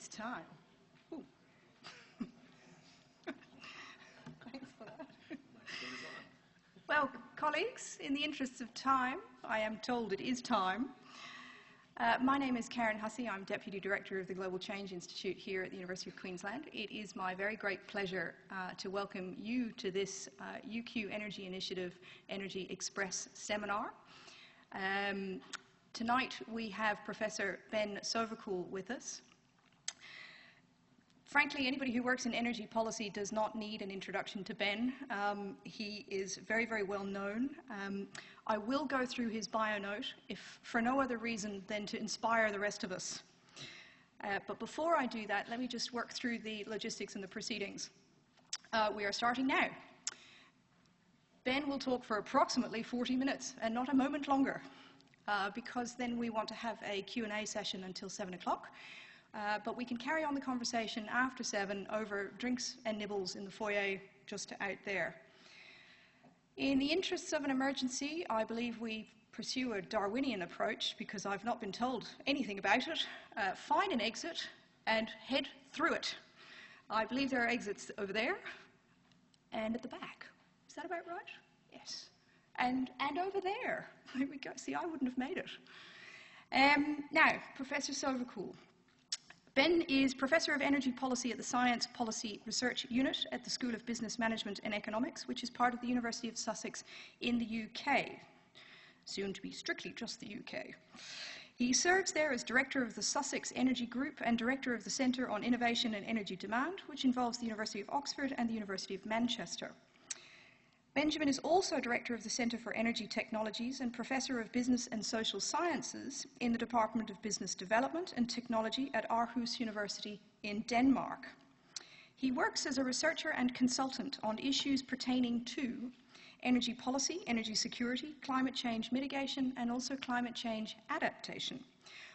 It's time. Ooh. Thanks for that. Well, colleagues, in the interests of time, I am told it is time. My name is Karen Hussey. I'm Deputy Director of the Global Change Institute here at the University of Queensland. It is my very great pleasure to welcome you to this UQ Energy Initiative Energy Express seminar. Tonight we have Professor Ben Sovacool with us. Frankly, anybody who works in energy policy does not need an introduction to Ben. He is very, very well known. I will go through his bio note, if for no other reason than to inspire the rest of us. But before I do that, let me just work through the logistics and the proceedings. We are starting now. Ben will talk for approximately 40 minutes and not a moment longer, because then we want to have a Q&A session until 7 o'clock. But we can carry on the conversation after 7 over drinks and nibbles in the foyer just out there. In the interests of an emergency, I believe we pursue a Darwinian approach because I've not been told anything about it. Find an exit and head through it. I believe there are exits over there and at the back. Is that about right? Yes. And over there. There we go. See, I wouldn't have made it. Now, Professor Sovacool. Ben is Professor of Energy Policy at the Science Policy Research Unit at the School of Business Management and Economics, which is part of the University of Sussex in the UK, soon to be strictly just the UK. He serves there as Director of the Sussex Energy Group and Director of the Centre on Innovation and Energy Demand, which involves the University of Oxford and the University of Manchester. Benjamin is also Director of the Centre for Energy Technologies and Professor of Business and Social Sciences in the Department of Business Development and Technology at Aarhus University in Denmark. He works as a researcher and consultant on issues pertaining to energy policy, energy security, climate change mitigation, and also climate change adaptation.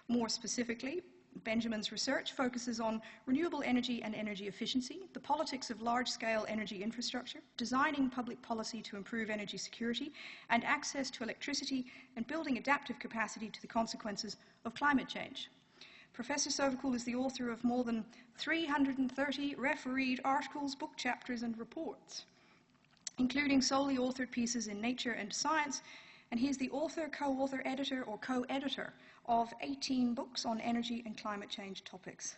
More specifically, Benjamin's research focuses on renewable energy and energy efficiency, the politics of large-scale energy infrastructure, designing public policy to improve energy security and access to electricity, and building adaptive capacity to the consequences of climate change. Professor Sovacool is the author of more than 330 refereed articles, book chapters, and reports, including solely authored pieces in Nature and Science, and he is the author, co-author, editor, or co-editor of 18 books on energy and climate change topics.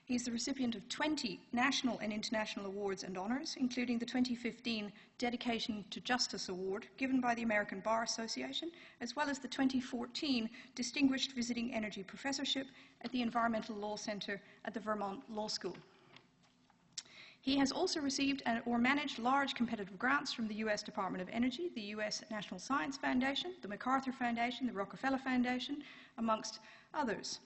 He is the recipient of 20 national and international awards and honors, including the 2015 Dedication to Justice Award given by the American Bar Association, as well as the 2014 Distinguished Visiting Energy Professorship at the Environmental Law Center at the Vermont Law School. He has also received or managed large competitive grants from the US Department of Energy, the US National Science Foundation, the MacArthur Foundation, the Rockefeller Foundation, amongst others.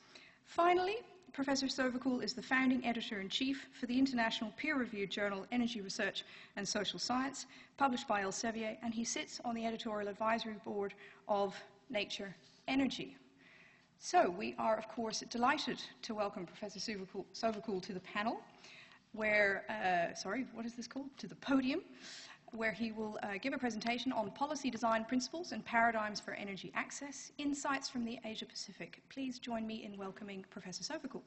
Finally, Professor Sovacool is the founding editor-in-chief for the international peer-reviewed journal Energy Research and Social Science, published by Elsevier, and he sits on the editorial advisory board of Nature Energy. So we are, of course, delighted to welcome Professor Sovacool to the panel, where, to the podium, where he will give a presentation on policy design principles and paradigms for energy access, insights from the Asia Pacific. Please join me in welcoming Professor Sovacool.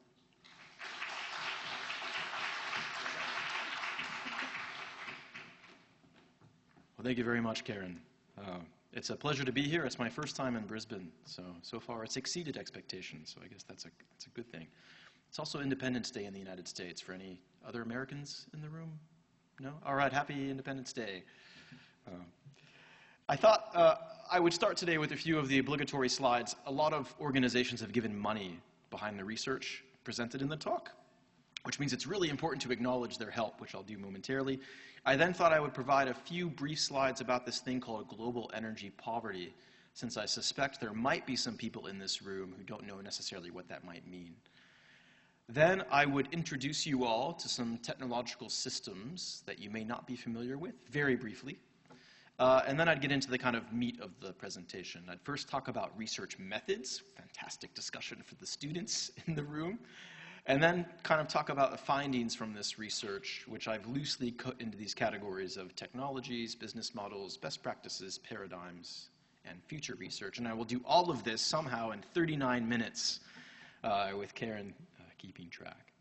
Well, thank you very much, Karen. It's a pleasure to be here. It's my first time in Brisbane, so far it's exceeded expectations, so I guess that's a good thing. It's also Independence Day in the United States. For any other Americans in the room? No? All right, happy Independence Day. I thought I would start today with a few of the obligatory slides. A lot of organizations have given money behind the research presented in the talk, which means it's really important to acknowledge their help, which I'll do momentarily. I then thought I would provide a few brief slides about this thing called global energy poverty, since I suspect there might be some people in this room who don't know necessarily what that might mean. Then I would introduce you all to some technological systems that you may not be familiar with, very briefly. And then I'd get into the kind of meat of the presentation. I'd first talk about research methods, fantastic discussion for the students in the room, and then kind of talk about the findings from this research, which I've loosely cut into these categories of technologies, business models, best practices, paradigms, and future research. And I will do all of this somehow in 39 minutes with Karen keeping track.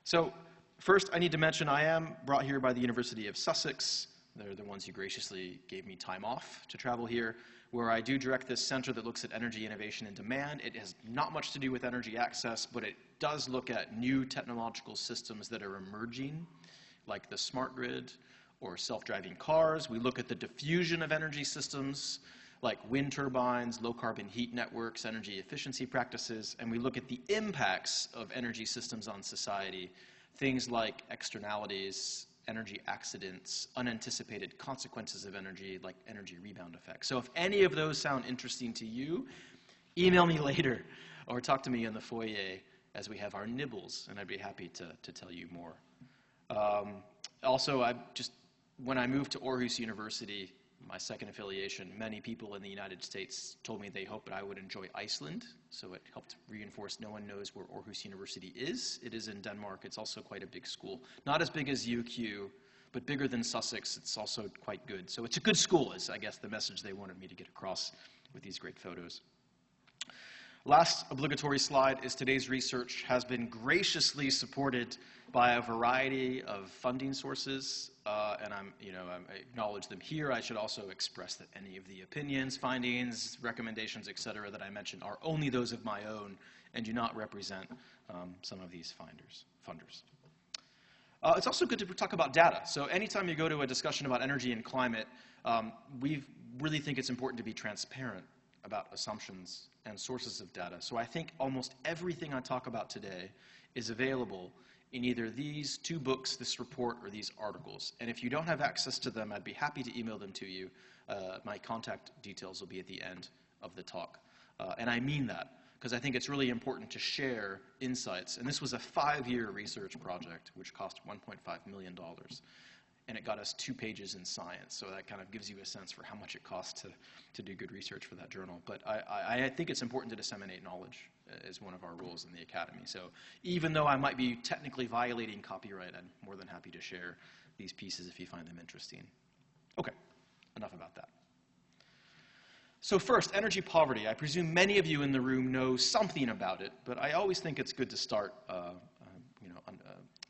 So first, I need to mention I am brought here by the University of Sussex. They're the ones who graciously gave me time off to travel here, where I do direct this center that looks at energy innovation and demand. It has not much to do with energy access, but it does look at new technological systems that are emerging, like the smart grid or self-driving cars. We look at the diffusion of energy systems, like wind turbines, low-carbon heat networks, energy efficiency practices, and we look at the impacts of energy systems on society, things like externalities, energy accidents, unanticipated consequences of energy, like energy rebound effects. So if any of those sound interesting to you, email me later or talk to me in the foyer as we have our nibbles, and I'd be happy to tell you more. Also, when I moved to Aarhus University, my second affiliation, many people in the United States told me they hoped I would enjoy Iceland, so it helped reinforce no one knows where Aarhus University is. It is in Denmark. It's also quite a big school. Not as big as UQ, but bigger than Sussex. It's also quite good. So it's a good school is, I guess, the message they wanted me to get across with these great photos. Last obligatory slide is today's research has been graciously supported by a variety of funding sources, and I acknowledge them here. I should also express that any of the opinions, findings, recommendations, et cetera, that I mentioned are only those of my own and do not represent some of these funders. It's also good to talk about data. So anytime you go to a discussion about energy and climate, we really think it's important to be transparent about assumptions and sources of data. So I think almost everything I talk about today is available in either these two books, this report, or these articles. And if you don't have access to them, I'd be happy to email them to you. My contact details will be at the end of the talk. And I mean that, because I think it's really important to share insights. And this was a 5-year research project, which cost $1.5 million. And it got us 2 pages in Science, so that kind of gives you a sense for how much it costs to do good research for that journal. But I think it's important to disseminate knowledge as one of our rules in the Academy. So even though I might be technically violating copyright, I'm more than happy to share these pieces if you find them interesting. Okay, enough about that. So first, energy poverty. I presume many of you in the room know something about it, but I always think it's good to start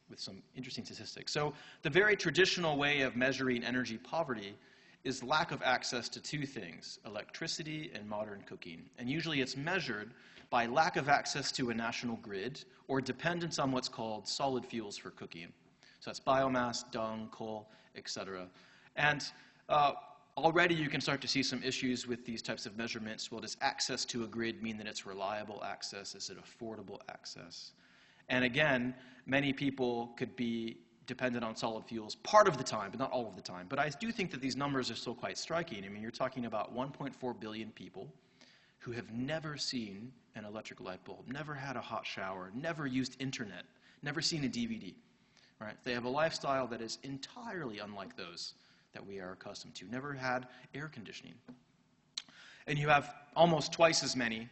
with some interesting statistics. So the very traditional way of measuring energy poverty is lack of access to 2 things, electricity and modern cooking. And usually it's measured by lack of access to a national grid or dependence on what's called solid fuels for cooking. So that's biomass, dung, coal, etc. And already you can start to see some issues with these types of measurements. Well, does access to a grid mean that it's reliable access? Is it affordable access? And again, many people could be dependent on solid fuels part of the time, but not all of the time. But I do think that these numbers are still quite striking. I mean, you're talking about 1.4 billion people who have never seen an electric light bulb, never had a hot shower, never used internet, never seen a DVD. Right? They have a lifestyle that is entirely unlike those that we are accustomed to, never had air conditioning. And you have almost twice as many,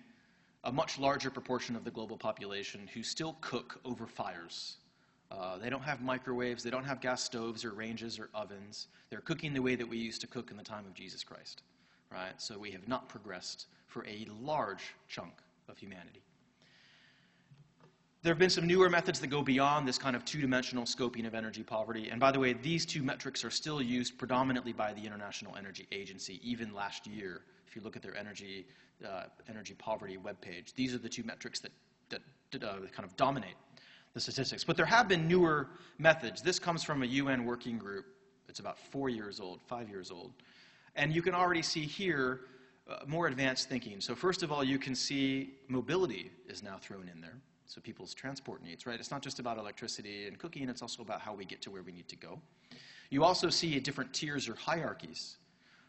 a much larger proportion of the global population who still cook over fires. They don't have microwaves, they don't have gas stoves or ranges or ovens. They're cooking the way that we used to cook in the time of Jesus Christ, right? So we have not progressed for a large chunk of humanity. There have been some newer methods that go beyond this kind of 2-dimensional scoping of energy poverty. And by the way, these 2 metrics are still used predominantly by the International Energy Agency, even last year. If you look at their energy poverty webpage, these are the 2 metrics that kind of dominate the statistics. But there have been newer methods. This comes from a UN working group. It's about 5 years old. And you can already see here more advanced thinking. So first of all, you can see mobility is now thrown in there. So people's transport needs, right? It's not just about electricity and cooking, it's also about how we get to where we need to go. You also see different tiers or hierarchies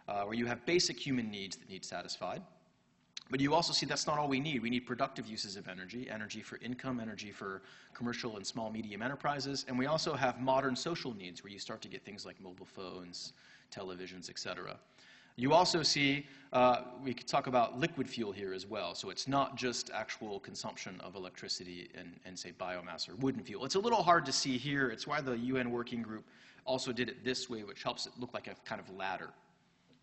where you have basic human needs that need satisfied. But you also see that's not all we need. We need productive uses of energy, energy for income, energy for commercial and small medium enterprises. And we also have modern social needs where you start to get things like mobile phones, televisions, etc. You also see, we could talk about liquid fuel here as well. So it's not just actual consumption of electricity and say, biomass or wooden fuel. It's a little hard to see here. It's why the UN working group also did it this way, which helps it look like a kind of ladder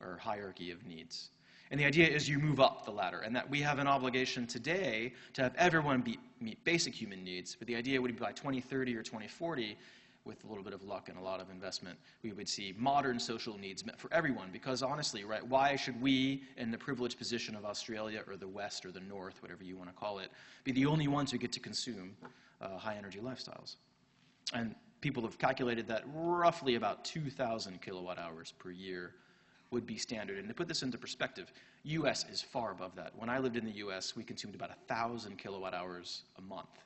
or hierarchy of needs. And the idea is you move up the ladder, and that we have an obligation today to have everyone meet basic human needs. But the idea would be by 2030 or 2040, with a little bit of luck and a lot of investment, we would see modern social needs met for everyone. Because honestly, right, why should we, in the privileged position of Australia or the West or the North, whatever you want to call it, be the only ones who get to consume high-energy lifestyles? And people have calculated that roughly about 2,000 kilowatt hours per year would be standard. And to put this into perspective, US is far above that. When I lived in the US, we consumed about 1,000 kilowatt hours a month.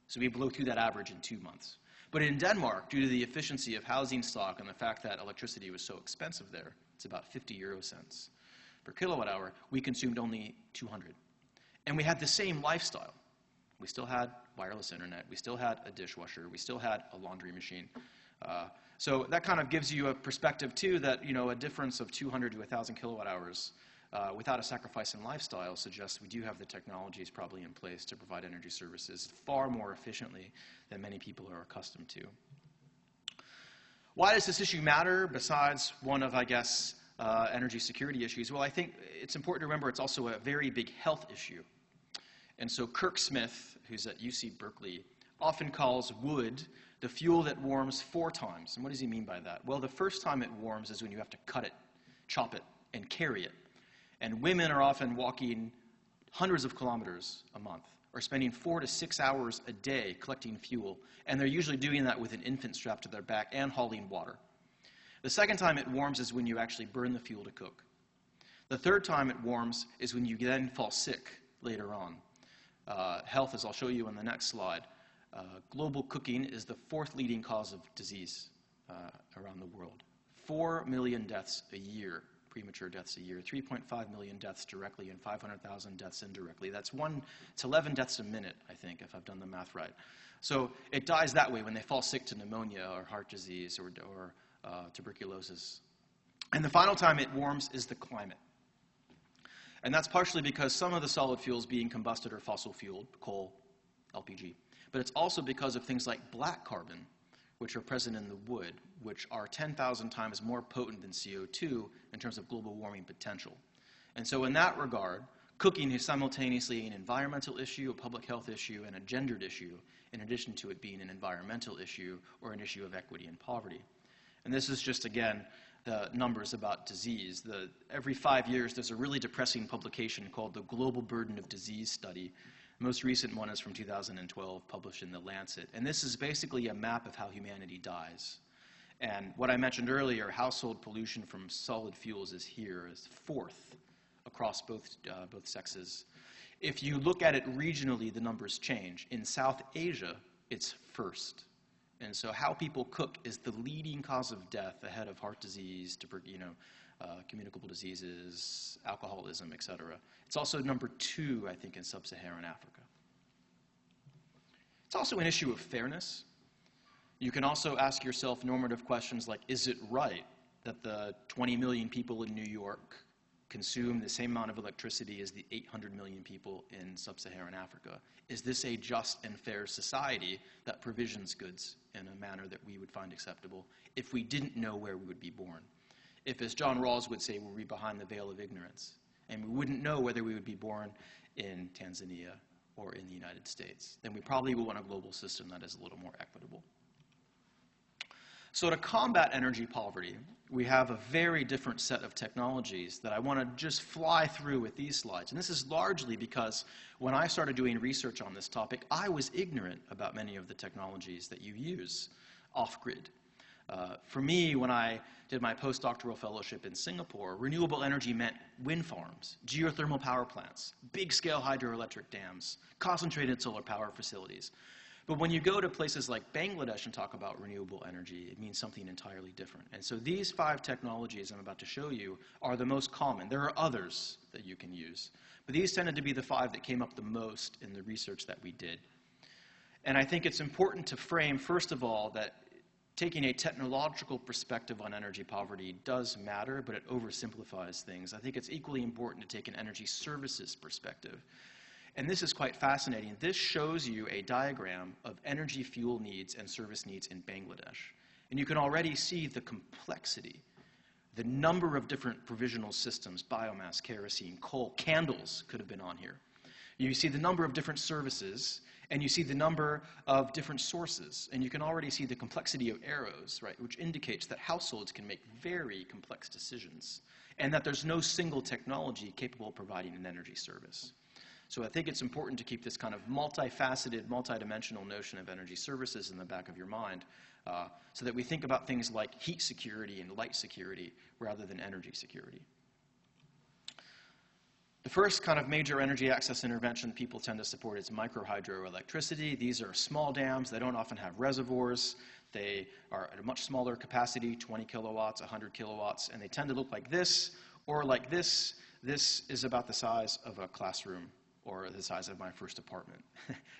So we blow through that average in 2 months. But in Denmark, due to the efficiency of housing stock and the fact that electricity was so expensive there, it's about 50 euro cents per kilowatt hour, we consumed only 200. And we had the same lifestyle. We still had wireless internet, we still had a dishwasher, we still had a laundry machine. So that kind of gives you a perspective too that, you know, a difference of 200 to 1,000 kilowatt hours without a sacrifice in lifestyle suggests we do have the technologies probably in place to provide energy services far more efficiently than many people are accustomed to. Why does this issue matter besides one of, I guess, energy security issues? Well, I think it's important to remember it's also a very big health issue. And so Kirk Smith, who's at UC Berkeley, often calls wood the fuel that warms 4 times. And what does he mean by that? Well, the first time it warms is when you have to cut it, chop it, and carry it. And women are often walking hundreds of kilometers a month, or spending 4 to 6 hours a day collecting fuel. And they're usually doing that with an infant strapped to their back and hauling water. The second time it warms is when you actually burn the fuel to cook. The third time it warms is when you then fall sick later on. Health, as I'll show you on the next slide, global cooking is the 4th leading cause of disease around the world. 4 million deaths a year, premature deaths a year, 3.5 million deaths directly and 500,000 deaths indirectly. It's 11 deaths a minute, I think, if I've done the math right. So it dies that way when they fall sick to pneumonia or heart disease or tuberculosis. And the final time it warms is the climate. And that's partially because some of the solid fuels being combusted are fossil fueled, coal, LPG. But it's also because of things like black carbon, which are present in the wood, which are 10,000 times more potent than CO2 in terms of global warming potential. And so in that regard, cooking is simultaneously an environmental issue, a public health issue, and a gendered issue, in addition to it being an environmental issue or an issue of equity and poverty. And this is just, again, the numbers about disease. Every 5 years, there's a really depressing publication called the Global Burden of Disease Study. The most recent one is from 2012, published in The Lancet. And this is basically a map of how humanity dies. And what I mentioned earlier, household pollution from solid fuels is here, is 4th across both sexes. If you look at it regionally, the numbers change. In South Asia, it's 1st. And so how people cook is the leading cause of death ahead of heart disease, communicable diseases, alcoholism, etc. It's also number 2, I think, in sub-Saharan Africa. It's also an issue of fairness. You can also ask yourself normative questions like, is it right that the 20 million people in New York consume the same amount of electricity as the 800 million people in sub-Saharan Africa? Is this a just and fair society that provisions goods in a manner that we would find acceptable if we didn't know where we would be born? If, as John Rawls would say, were we behind the veil of ignorance, and we wouldn't know whether we would be born in Tanzania or in the United States, then we probably will want a global system that is a little more equitable. So to combat energy poverty, we have a very different set of technologies that I want to just fly through with these slides. And this is largely because when I started doing research on this topic, I was ignorant about many of the technologies that you use off-grid. For me, when I did my postdoctoral fellowship in Singapore, renewable energy meant wind farms, geothermal power plants, big-scale hydroelectric dams, concentrated solar power facilities. But when you go to places like Bangladesh and talk about renewable energy, it means something entirely different. And so these 5 technologies I'm about to show you are the most common. There are others that you can use. But these tended to be the 5 that came up the most in the research that we did. And I think it's important to frame, first of all, that taking a technological perspective on energy poverty does matter, but it oversimplifies things. I think it's equally important to take an energy services perspective. And this is quite fascinating. This shows you a diagram of energy fuel needs and service needs in Bangladesh. And you can already see the complexity, The number of different provisional systems, biomass, kerosene, coal, candles could have been on here. You see the number of different services, and you see the number of different sources. And you can already see the complexity of arrows, right, which indicates that households can make very complex decisions, and that there's no single technology capable of providing an energy service. So I think it's important to keep this kind of multifaceted, multidimensional notion of energy services in the back of your mind, so that we think about things like heat security and light security rather than energy security. The first kind of major energy access intervention people tend to support is microhydroelectricity. These are small dams. They don't often have reservoirs. They are at a much smaller capacity, 20 kilowatts, 100 kilowatts, and they tend to look like this or like this. This is about the size of a classroom or the size of my first apartment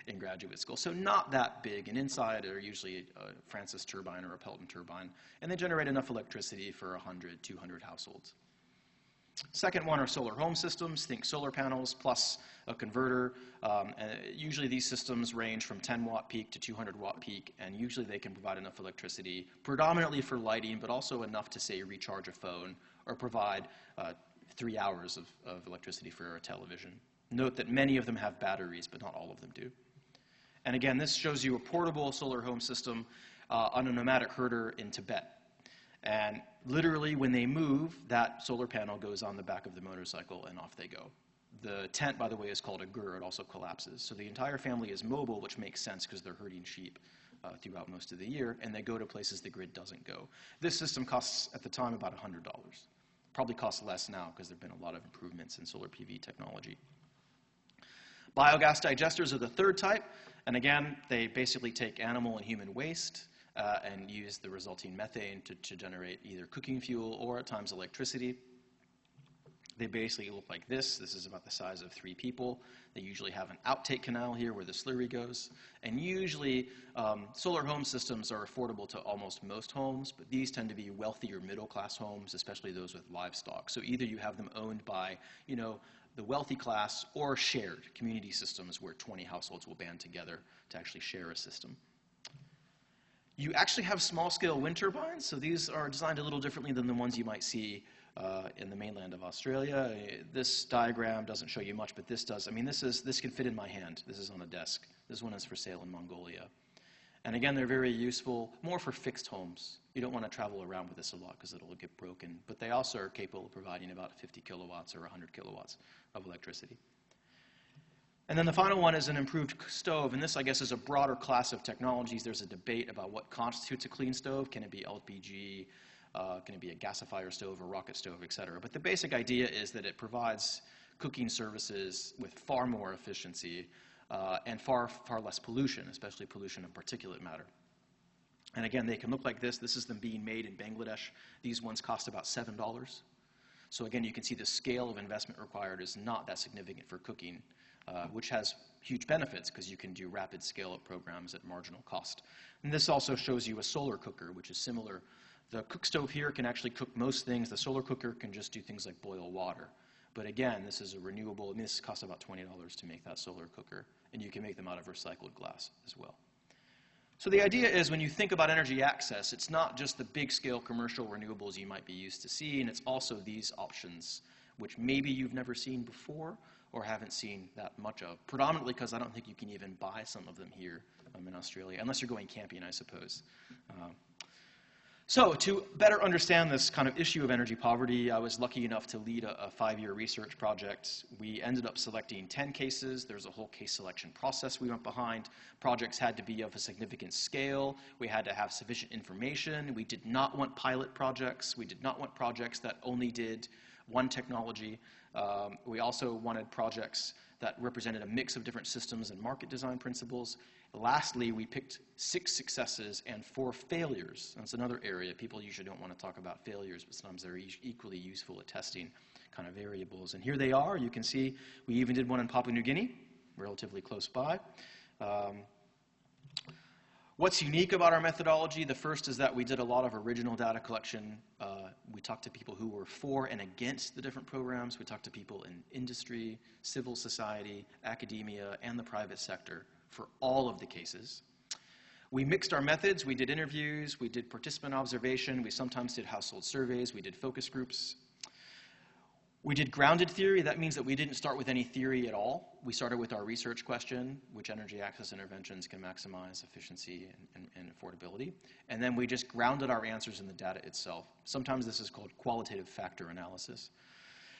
in graduate school. So not that big, and inside are usually a Francis turbine or a Pelton turbine, and they generate enough electricity for 100, 200 households. Second one are solar home systems. Think solar panels plus a converter. And usually these systems range from 10-watt peak to 200-watt peak, and usually they can provide enough electricity, predominantly for lighting, but also enough to, say, recharge a phone or provide 3 hours of electricity for a television. Note that many of them have batteries, but not all of them do. And again, this shows you a portable solar home system on a nomadic herder in Tibet. And literally, when they move, that solar panel goes on the back of the motorcycle, and off they go. The tent, by the way, is called a gur. It also collapses. So the entire family is mobile, which makes sense because they're herding sheep throughout most of the year, and they go to places the grid doesn't go. This system costs, at the time, about $100. Probably costs less now because there have been a lot of improvements in solar PV technology. Biogas digesters are the third type. And again, they basically take animal and human waste and use the resulting methane to generate either cooking fuel or at times electricity. They basically look like this. This is about the size of 3 people. They usually have an outtake canal here where the slurry goes. And usually, solar home systems are affordable to almost most homes, but these tend to be wealthier middle-class homes, especially those with livestock. So either you have them owned by, the wealthy class or shared community systems where 20 households will band together to actually share a system. You actually have small-scale wind turbines, so these are designed a little differently than the ones you might see in the mainland of Australia. This diagram doesn't show you much, but this does. I mean, this can fit in my hand. This is on a desk. This one is for sale in Mongolia. And again, they're very useful, more for fixed homes. You don't want to travel around with this a lot because it'll get broken. But they also are capable of providing about 50 kilowatts or 100 kilowatts of electricity. And then the final one is an improved stove, and this, I guess, is a broader class of technologies. There's a debate about what constitutes a clean stove. Can it be LPG? Can it be a gasifier stove, a rocket stove, et cetera? But the basic idea is that it provides cooking services with far more efficiency and far less pollution, especially pollution of particulate matter. And again, they can look like this. This is them being made in Bangladesh. These ones cost about $7. So again, you can see the scale of investment required is not that significant for cooking, which has huge benefits because you can do rapid scale-up programs at marginal cost. And this also shows you a solar cooker, which is similar. The cook stove here can actually cook most things. The solar cooker can just do things like boil water. But again, this is a renewable, and this costs about $20 to make that solar cooker, and you can make them out of recycled glass as well. So the idea is when you think about energy access, it's not just the big-scale commercial renewables you might be used to seeing, it's also these options, which maybe you've never seen before or haven't seen that much of, predominantly because I don't think you can even buy some of them here in Australia, unless you're going camping, I suppose. So to better understand this kind of issue of energy poverty, I was lucky enough to lead a 5-year research project. We ended up selecting 10 cases. There's a whole case selection process we went behind. Projects had to be of a significant scale. We had to have sufficient information. We did not want pilot projects. We did not want projects that only did one technology. We also wanted projects that represented a mix of different systems and market design principles. Lastly, we picked 6 successes and 4 failures. That's another area. People usually don't want to talk about failures, but sometimes they're equally useful at testing kind of variables. And here they are. You can see we even did one in Papua New Guinea, relatively close by. What's unique about our methodology? The first is that we did a lot of original data collection. We talked to people who were for and against the different programs. We talked to people in industry, civil society, academia, and the private sector for all of the cases. We mixed our methods. We did interviews. We did participant observation. We sometimes did household surveys. We did focus groups. We did grounded theory. That means that we didn't start with any theory at all. We started with our research question, which energy access interventions can maximize efficiency and affordability. And then we just grounded our answers in the data itself. Sometimes this is called qualitative factor analysis.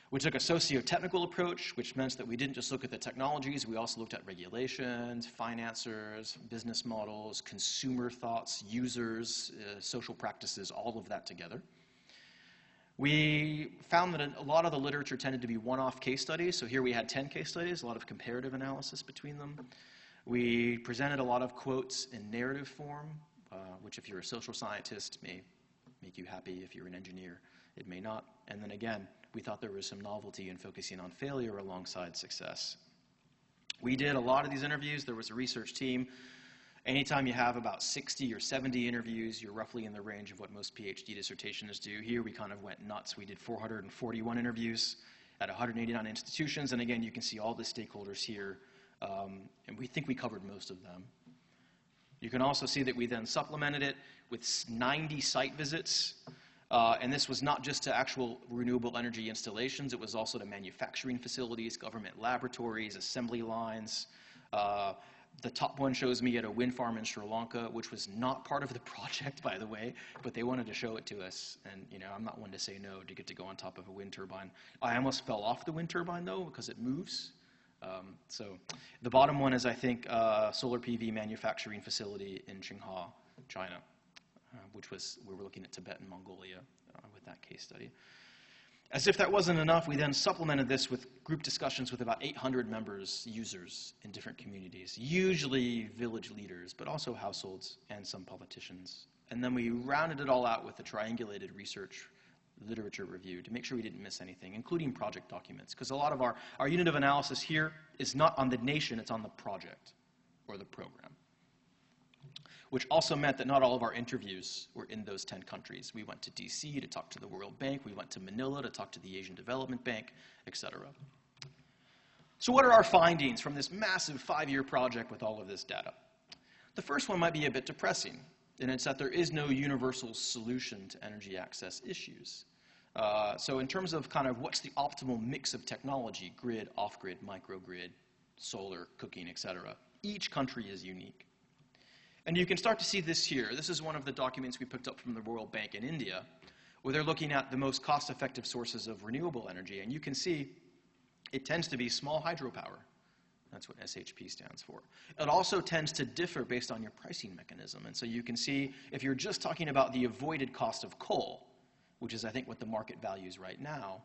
We took a socio-technical approach, which meant that we didn't just look at the technologies, we also looked at regulations, financiers, business models, consumer thoughts, users, social practices, all of that together. We found that a lot of the literature tended to be one-off case studies. So here we had 10 case studies, a lot of comparative analysis between them. We presented a lot of quotes in narrative form, which if you're a social scientist may make you happy. If you're an engineer, it may not. And then again, we thought there was some novelty in focusing on failure alongside success. We did a lot of these interviews. There was a research team. Anytime you have about 60 or 70 interviews, you're roughly in the range of what most PhD dissertations do. Here we kind of went nuts. We did 441 interviews at 189 institutions. And again, you can see all the stakeholders here. And we think we covered most of them. You can also see that we then supplemented it with 90 site visits. And this was not just to actual renewable energy installations. It was also to manufacturing facilities, government laboratories, assembly lines. The top one shows me at a wind farm in Sri Lanka, which was not part of the project, by the way, but they wanted to show it to us. And you know, I'm not one to say no to get to go on top of a wind turbine. I almost fell off the wind turbine, though, because it moves. So the bottom one is, I think, solar PV manufacturing facility in Qinghai, China, which was, we were looking at Tibet and Mongolia with that case study. As if that wasn't enough, we then supplemented this with group discussions with about 800 members, users in different communities, usually village leaders, but also households and some politicians. And then we rounded it all out with a triangulated research literature review to make sure we didn't miss anything, including project documents, because a lot of our unit of analysis here is not on the nation, it's on the project or the program. Which also meant that not all of our interviews were in those 10 countries. We went to DC to talk to the World Bank. We went to Manila to talk to the Asian Development Bank, etc. So what are our findings from this massive 5-year project with all of this data? The first one might be a bit depressing, and it's that there is no universal solution to energy access issues. So in terms of kind of what's the optimal mix of technology, grid, off-grid, microgrid, solar, cooking, etc., each country is unique. And you can start to see this here. This is one of the documents we picked up from the World Bank in India, where they're looking at the most cost-effective sources of renewable energy. And you can see it tends to be small hydropower. That's what SHP stands for. It also tends to differ based on your pricing mechanism. And so you can see if you're just talking about the avoided cost of coal, which is, I think, what the market values right now,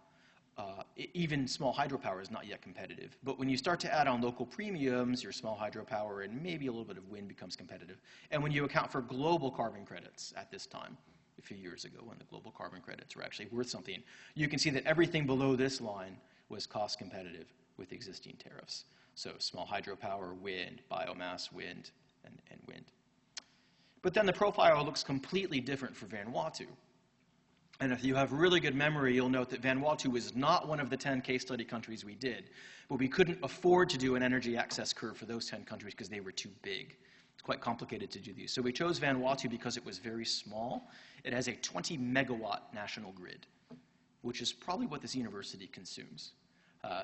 even small hydropower is not yet competitive. But when you start to add on local premiums, your small hydropower and maybe a little bit of wind becomes competitive. And when you account for global carbon credits at this time, a few years ago when the global carbon credits were actually worth something, you can see that everything below this line was cost competitive with existing tariffs. So small hydropower, wind, biomass, wind, and wind. But then the profile looks completely different for Vanuatu. And if you have really good memory, you'll note that Vanuatu was not one of the 10 case study countries we did. But we couldn't afford to do an energy access curve for those 10 countries because they were too big. It's quite complicated to do these. So we chose Vanuatu because it was very small. It has a 20 megawatt national grid, which is probably what this university consumes.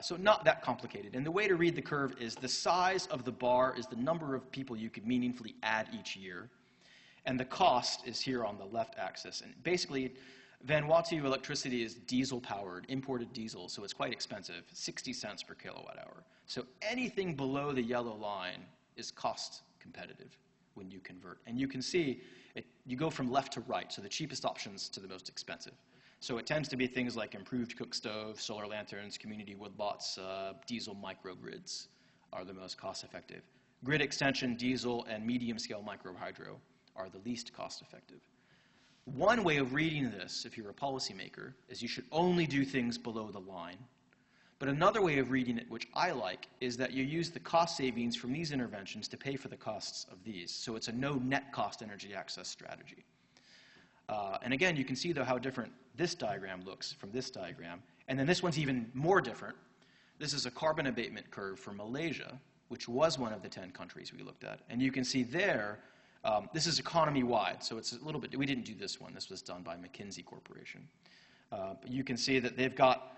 So not that complicated. And the way to read the curve is the size of the bar is the number of people you could meaningfully add each year. And the cost is here on the left axis. And basically, Vanuatu electricity is diesel-powered, imported diesel, so it's quite expensive, 60 cents per kilowatt hour. So anything below the yellow line is cost competitive when you convert. And you can see you go from left to right, so the cheapest options to the most expensive. So it tends to be things like improved cook stoves, solar lanterns, community woodlots, diesel microgrids are the most cost-effective. Grid extension, diesel, and medium-scale microhydro are the least cost-effective. One way of reading this, if you're a policymaker, is you should only do things below the line. But another way of reading it, which I like, is that you use the cost savings from these interventions to pay for the costs of these. So it's a no net cost energy access strategy. And again, you can see, though, how different this diagram looks from this diagram. And then this one's even more different. This is a carbon abatement curve for Malaysia, which was one of the 10 countries we looked at. And you can see there, This is economy-wide, so it's a little bit, we didn't do this one. This was done by McKinsey Corporation. But you can see that they've got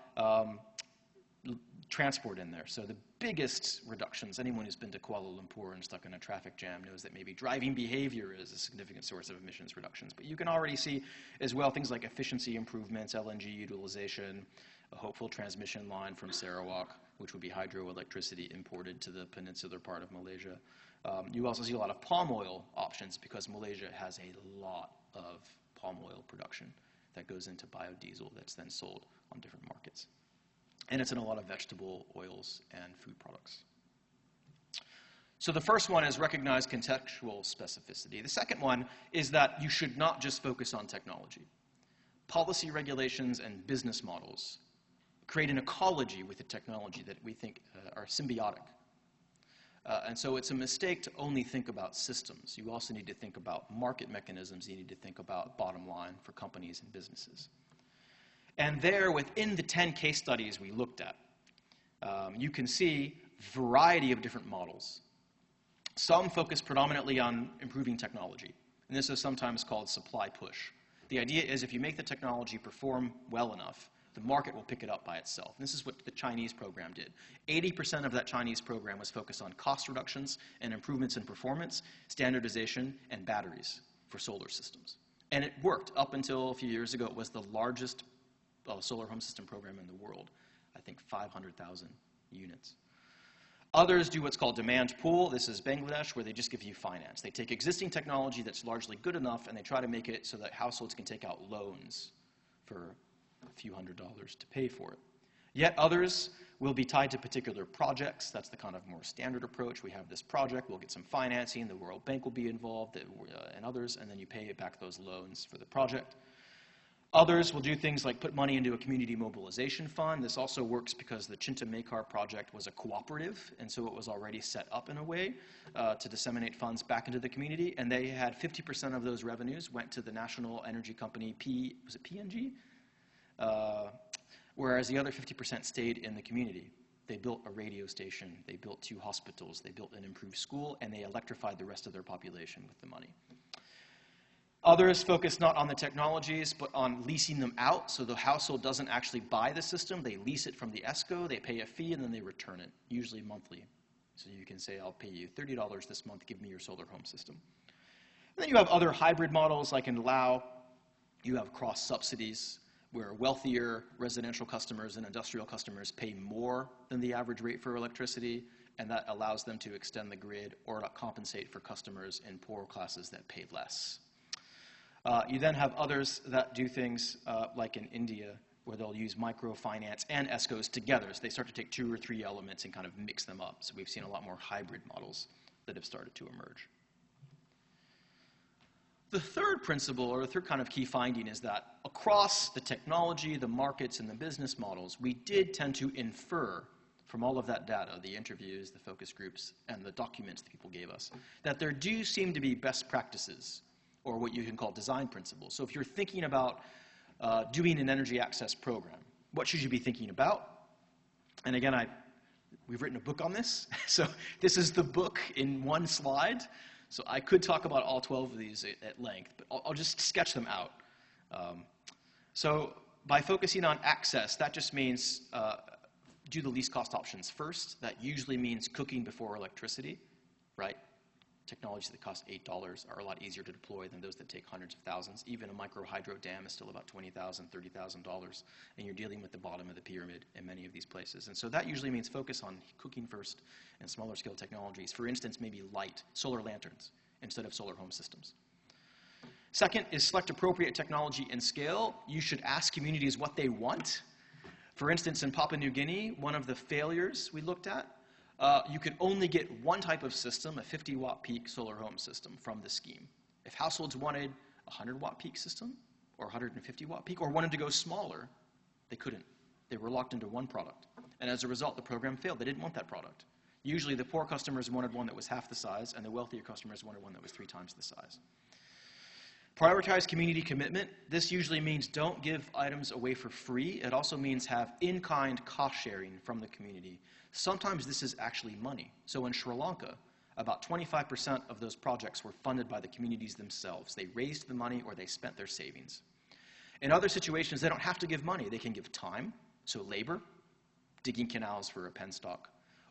transport in there. So the biggest reductions, anyone who's been to Kuala Lumpur and stuck in a traffic jam knows that maybe driving behavior is a significant source of emissions reductions. But you can already see as well things like efficiency improvements, LNG utilization, a hopeful transmission line from Sarawak, which would be hydroelectricity imported to the peninsular part of Malaysia. You also see a lot of palm oil options because Malaysia has a lot of palm oil production that goes into biodiesel that's then sold on different markets. And it's in a lot of vegetable oils and food products. So the first one is recognize contextual specificity. The second one is that you should not just focus on technology. Policy regulations and business models create an ecology with the technology that we think are symbiotic. And so it's a mistake to only think about systems. You also need to think about market mechanisms. You need to think about bottom line for companies and businesses. And there, within the 10 case studies we looked at, you can see a variety of different models. Some focus predominantly on improving technology. And this is sometimes called supply push. The idea is if you make the technology perform well enough, the market will pick it up by itself. And this is what the Chinese program did. 80% of that Chinese program was focused on cost reductions and improvements in performance, standardization, and batteries for solar systems. And it worked. Up until a few years ago, it was the largest solar home system program in the world. I think 500,000 units. Others do what's called demand pool. This is Bangladesh, where they just give you finance. They take existing technology that's largely good enough, and they try to make it so that households can take out loans for a few $100s to pay for it. Yet others will be tied to particular projects. That's the kind of more standard approach. We have this project, we'll get some financing, the World Bank will be involved, and others, and then you pay back those loans for the project. Others will do things like put money into a community mobilization fund. This also works because the Chinta Mekar project was a cooperative, and so it was already set up in a way to disseminate funds back into the community. And they had 50% of those revenues went to the national energy company, was it PNG? Whereas the other 50% stayed in the community. They built a radio station, they built 2 hospitals, they built an improved school, and they electrified the rest of their population with the money. Others focus not on the technologies, but on leasing them out, so the household doesn't actually buy the system. They lease it from the ESCO, they pay a fee, and then they return it, usually monthly. So you can say, I'll pay you $30 this month, give me your solar home system. And then you have other hybrid models, like in Laos, you have cross subsidies, where wealthier residential customers and industrial customers pay more than the average rate for electricity, and that allows them to extend the grid or not compensate for customers in poorer classes that pay less. You then have others that do things like in India, where they'll use microfinance and ESCOs together. So they start to take 2 or 3 elements and kind of mix them up. So we've seen a lot more hybrid models that have started to emerge. The third principle, or the third kind of key finding, is that across the technology, the markets, and the business models, we did tend to infer from all of that data, the interviews, the focus groups, and the documents that people gave us, that there do seem to be best practices, or what you can call design principles. So if you're thinking about doing an energy access program, what should you be thinking about? And again, we've written a book on this. So this is the book in one slide. So I could talk about all 12 of these at length, but I'll just sketch them out. So by focusing on access, that just means do the least cost options first. That usually means cooking before electricity, right? Technologies that cost $8 are a lot easier to deploy than those that take hundreds of thousands. Even a micro hydro dam is still about $20,000, $30,000, and you're dealing with the bottom of the pyramid in many of these places. And so that usually means focus on cooking first and smaller scale technologies. For instance, maybe light, solar lanterns instead of solar home systems. Second is select appropriate technology and scale. You should ask communities what they want. For instance, in Papua New Guinea, one of the failures we looked at, you could only get one type of system, a 50-watt peak solar home system, from the scheme. If households wanted a 100-watt peak system or 150-watt peak or wanted to go smaller, they couldn't. They were locked into one product. And as a result, the program failed. They didn't want that product. Usually, the poor customers wanted one that was half the size, and the wealthier customers wanted one that was 3 times the size. Prioritize community commitment. This usually means don't give items away for free. It also means have in-kind cost sharing from the community. Sometimes this is actually money. So in Sri Lanka, About 25% of those projects were funded by the communities themselves. They raised the money or they spent their savings. In other situations, they don't have to give money. They can give time, so labor, digging canals for a penstock,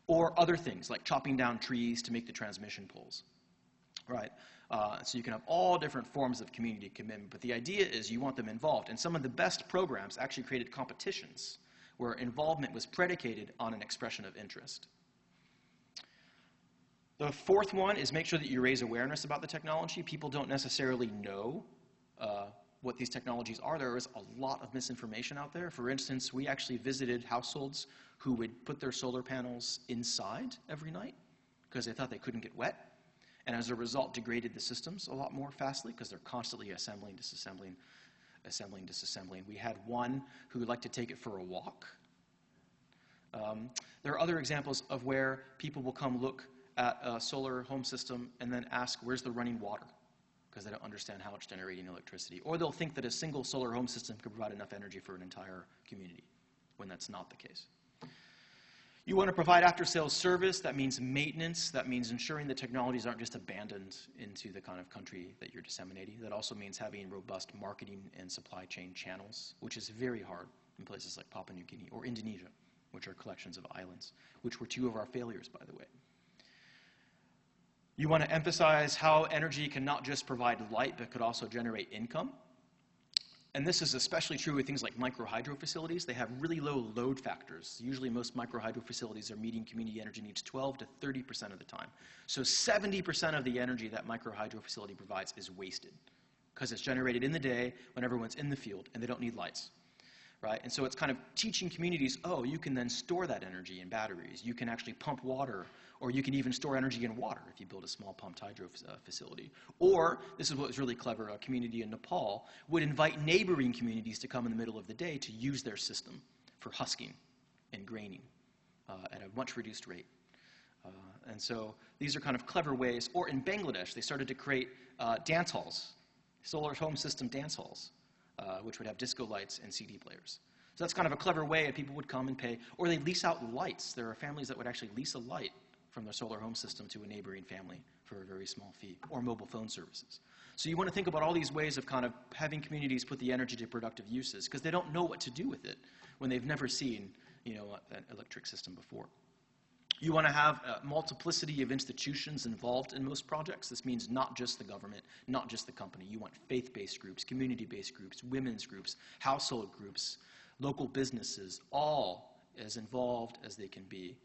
or other things like chopping down trees to make the transmission poles, right? So you can have all different forms of community commitment, but the idea is you want them involved. And some of the best programs actually created competitions where involvement was predicated on an expression of interest. The fourth one is make sure that you raise awareness about the technology. People don't necessarily know what these technologies are. There is a lot of misinformation out there. For instance, we actually visited households who would put their solar panels inside every night because they thought they couldn't get wet, and as a result degraded the systems a lot more fastly because they're constantly assembling, disassembling, assembling, disassembling. We had one who liked to take it for a walk. There are other examples of where people will come look at a solar home system and then ask, where's the running water? Because they don't understand how it's generating electricity. Or they'll think that a single solar home system could provide enough energy for an entire community, when that's not the case. You want to provide after-sales service. That means maintenance. That means ensuring the technologies aren't just abandoned into the kind of country that you're disseminating. That also means having robust marketing and supply chain channels, which is very hard in places like Papua New Guinea or Indonesia, which are collections of islands, which were two of our failures, by the way. You want to emphasize how energy can not just provide light, but could also generate income. And this is especially true with things like micro-hydro facilities. They have really low load factors. Usually most micro-hydro facilities are meeting community energy needs 12 to 30% of the time. So 70% of the energy that micro-hydro facility provides is wasted because it's generated in the day when everyone's in the field and they don't need lights. Right? And so it's kind of teaching communities, oh, you can then store that energy in batteries. You can actually pump water, or you can even store energy in water if you build a small pumped hydro facility. Or, this is what was really clever, a community in Nepal would invite neighboring communities to come in the middle of the day to use their system for husking and graining at a much reduced rate. And so these are kind of clever ways. Or in Bangladesh, they started to create dance halls, solar home system dance halls. Which would have disco lights and CD players. So that's kind of a clever way that people would come and pay. Or they lease out lights. There are families that would actually lease a light from their solar home system to a neighboring family for a very small fee, or mobile phone services. So you want to think about all these ways of kind of having communities put the energy to productive uses because they don't know what to do with it when they've never seen, you know, an electric system before. You want to have a multiplicity of institutions involved in most projects. This means not just the government, not just the company. You want faith-based groups, community-based groups, women's groups, household groups, local businesses, all as involved as they can be.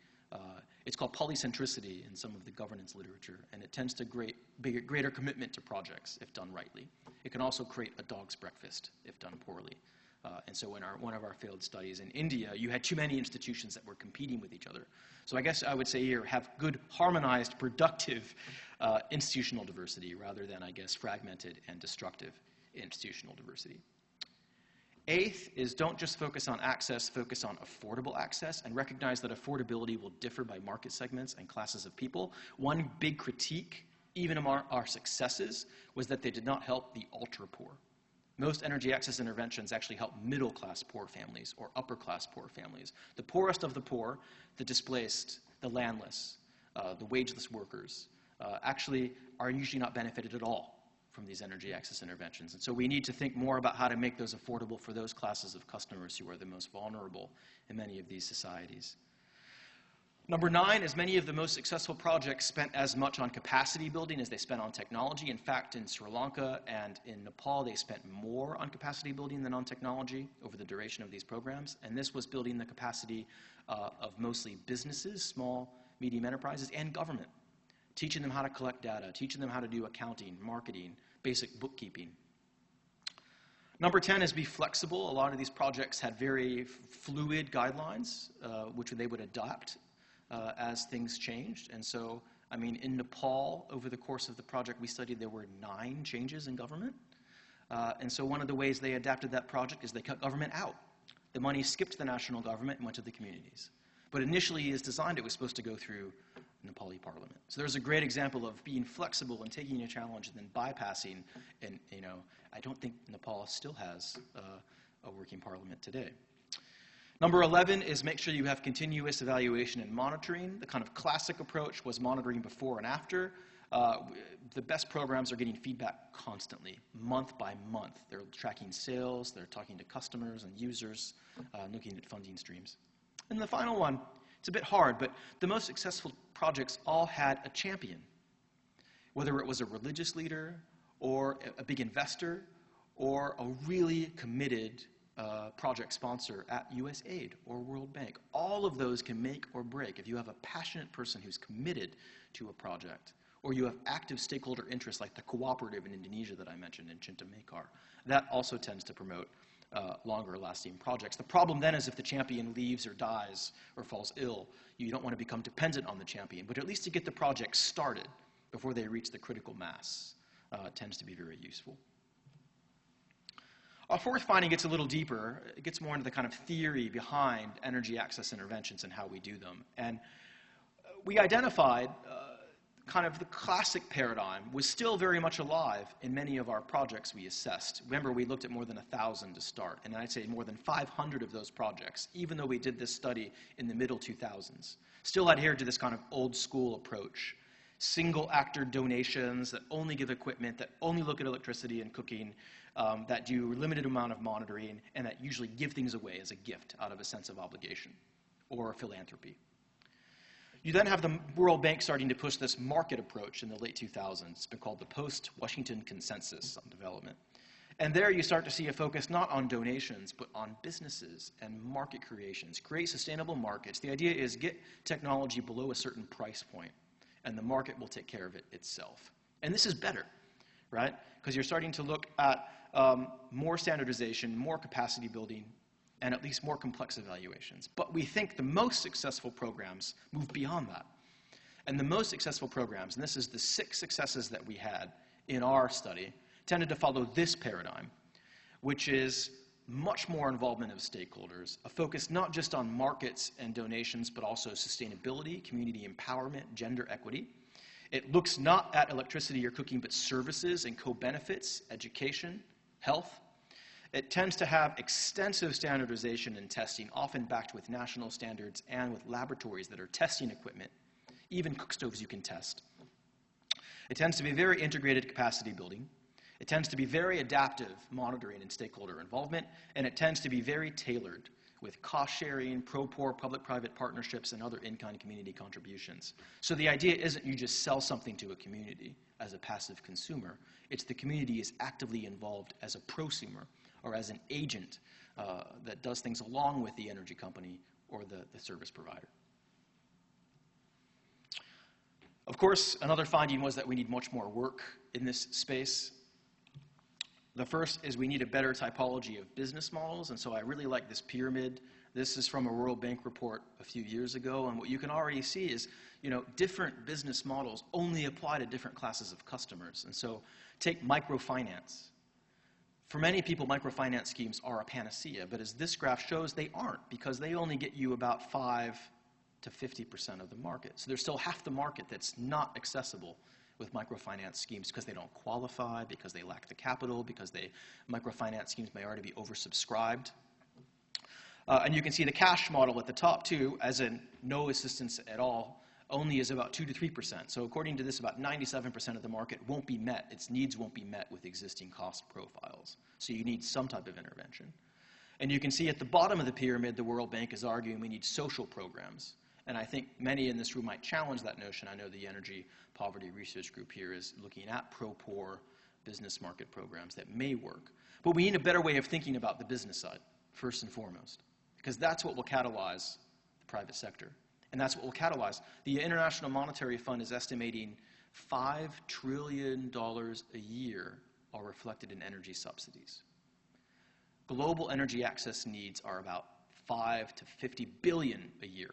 It's called polycentricity in some of the governance literature, and it tends to greater commitment to projects if done rightly. It can also create a dog's breakfast if done poorly. And so in one of our failed studies in India, you had too many institutions that were competing with each other. So I guess I would say here, have good, harmonized, productive institutional diversity rather than, I guess, fragmented and destructive institutional diversity. Eighth is don't just focus on access, focus on affordable access, and recognize that affordability will differ by market segments and classes of people. One big critique, even among our successes, was that they did not help the ultra-poor. Most energy access interventions actually help middle-class poor families or upper-class poor families. The poorest of the poor, the displaced, the landless, the wageless workers, actually are usually not benefited at all from these energy access interventions. And so we need to think more about how to make those affordable for those classes of customers who are the most vulnerable in many of these societies. Number 9 is many of the most successful projects spent as much on capacity building as they spent on technology. In fact, in Sri Lanka and in Nepal, they spent more on capacity building than on technology over the duration of these programs. And this was building the capacity of mostly businesses, small, medium enterprises, and government, teaching them how to collect data, teaching them how to do accounting, marketing, basic bookkeeping. Number 10 is be flexible. A lot of these projects had very fluid guidelines, which they would adopt as things changed. And so, I mean, in Nepal, over the course of the project we studied, there were 9 changes in government. And so one of the ways they adapted that project is they cut government out. The money skipped the national government and went to the communities. But initially, as designed, it was supposed to go through Nepali parliament. So there's a great example of being flexible and taking a challenge and then bypassing. And, you know, I don't think Nepal still has a working parliament today. Number 11 is make sure you have continuous evaluation and monitoring. The kind of classic approach was monitoring before and after. The best programs are getting feedback constantly, month by month. They're tracking sales, they're talking to customers and users, looking at funding streams. And the final one, it's a bit hard, but the most successful projects all had a champion, whether it was a religious leader or a big investor or a really committed project sponsor at USAID or World Bank. All of those can make or break if you have a passionate person who's committed to a project, or you have active stakeholder interests like the cooperative in Indonesia that I mentioned in Cinta Mekar. That also tends to promote longer lasting projects. The problem then is if the champion leaves or dies or falls ill, you don't want to become dependent on the champion, but at least to get the project started before they reach the critical mass tends to be very useful. Our fourth finding gets a little deeper. It gets more into the kind of theory behind energy access interventions and how we do them. And we identified kind of the classic paradigm was still very much alive in many of our projects we assessed. Remember, we looked at more than 1,000 to start, and I'd say more than 500 of those projects, even though we did this study in the middle 2000s, still adhered to this kind of old school approach. Single actor donations that only give equipment, that only look at electricity and cooking, that do a limited amount of monitoring, and that usually give things away as a gift out of a sense of obligation or philanthropy. You then have the World Bank starting to push this market approach in the late 2000s. It's been called the Post-Washington Consensus on Development. And there you start to see a focus not on donations, but on businesses and market creations. Create sustainable markets. The idea is get technology below a certain price point, and the market will take care of it itself. And this is better, right? Because you're starting to look at more standardization, more capacity building, and at least more complex evaluations. But we think the most successful programs move beyond that. And the most successful programs, and this is the 6 successes that we had in our study, tended to follow this paradigm, which is much more involvement of stakeholders, a focus not just on markets and donations, but also sustainability, community empowerment, gender equity. It looks not at electricity or cooking, but services and co-benefits, education, health. It tends to have extensive standardization and testing, often backed with national standards and with laboratories that are testing equipment, even cook stoves you can test. It tends to be very integrated capacity building. It tends to be very adaptive monitoring and stakeholder involvement, and it tends to be very tailored with cost sharing, pro-poor public-private partnerships, and other in-kind community contributions. So the idea isn't you just sell something to a community as a passive consumer. It's the community is actively involved as a prosumer or as an agent that does things along with the energy company or the service provider. Of course, another finding was that we need much more work in this space. The first is we need a better typology of business models, and so I really like this pyramid. This is from a World Bank report a few years ago, and what you can already see is, different business models only apply to different classes of customers. And so take microfinance. For many people, microfinance schemes are a panacea, but as this graph shows, they aren't, because they only get you about 5 to 50% of the market. So there's still half the market that's not accessible with microfinance schemes because they don't qualify, because they lack the capital, because microfinance schemes may already be oversubscribed. And you can see the cash model at the top too, as in no assistance at all, only is about 2 to 3%. So according to this, about 97% of the market won't be met, its needs won't be met with existing cost profiles. So you need some type of intervention. And you can see at the bottom of the pyramid, the World Bank is arguing we need social programs. And I think many in this room might challenge that notion. I know the Energy Poverty Research Group here is looking at pro-poor business market programs that may work. But we need a better way of thinking about the business side, first and foremost, because that's what will catalyze the private sector. And that's what will catalyze. The International Monetary Fund is estimating $5 trillion a year are reflected in energy subsidies. Global energy access needs are about 5 to 50 billion a year.